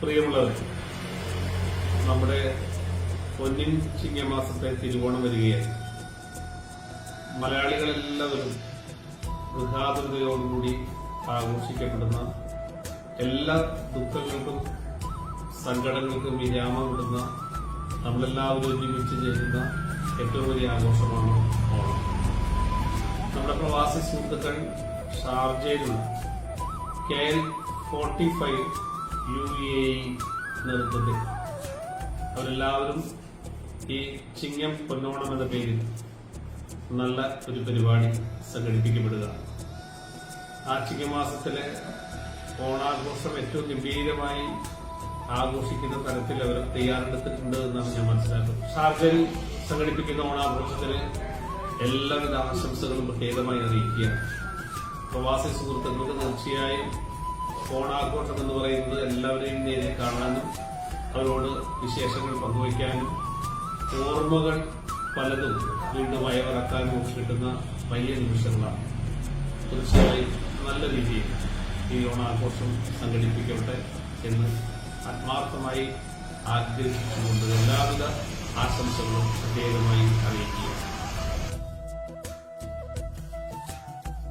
പ്രിയമുള്ളവർ, നമ്മുടെ പൊന്നിൻ ചിങ്ങമാസത്തെ തിരുവോണം വരികയായി. മലയാളികളെല്ലാവരും ഗൃഹാതുരതയോടുകൂടി ആഘോഷിക്കപ്പെടുന്ന, എല്ലാ ദുഃഖങ്ങൾക്കും സങ്കടങ്ങൾക്കും വിരാമം വിടുന്ന, നമ്മളെല്ലാവരും ഒരുമിച്ച് ചേരുന്ന ഏറ്റവും വലിയ ആഘോഷമാണ് ഓണം. നമ്മുടെ പ്രവാസി സുഹൃത്തുക്കൾ ഷാർജയിലുള്ള KL45 UAE നേതൃത്വത്തിൽ അവരെല്ലാവരും ഈ ചിങ്ങം പൊന്നോണം എന്ന പേരിൽ നല്ല ഒരു പരിപാടി സംഘടിപ്പിക്കപ്പെടുക. ആ ചിങ്ങമാസത്തിലെ ഓണാഘോഷം ഏറ്റവും ഗംഭീരമായി ആഘോഷിക്കുന്ന തരത്തിൽ അവർ തയ്യാറെടുത്തിട്ടുണ്ട് എന്നാണ് ഞാൻ മനസ്സിലാക്കുന്നത്. ഷാർജയിൽ സംഘടിപ്പിക്കുന്ന ഓണാഘോഷത്തിന് എല്ലാവിധ ആശംസകളും പ്രത്യേകമായി അറിയിക്കുകയാണ്. പ്രവാസി സുഹൃത്തുക്കൾക്ക് തീർച്ചയായും ഓണാഘോഷം എന്ന് പറയുന്നത് എല്ലാവരെയും നേരെ കാണാനും അവരോട് വിശേഷങ്ങൾ പങ്കുവയ്ക്കാനും ഓർമ്മകൾ പലതും വീണ്ടും അയവിറക്കാനും കിട്ടുന്ന വലിയ നിമിഷങ്ങളാണ്. തീർച്ചയായും നല്ല രീതിയിൽ ഈ ഓണാഘോഷം സംഘടിപ്പിക്കട്ടെ എന്ന് ആത്മാർത്ഥമായി ആഗ്രഹിച്ചുകൊണ്ട് എല്ലാവിധ ആശംസകളും പ്രത്യേകമായി അറിയിക്കുക.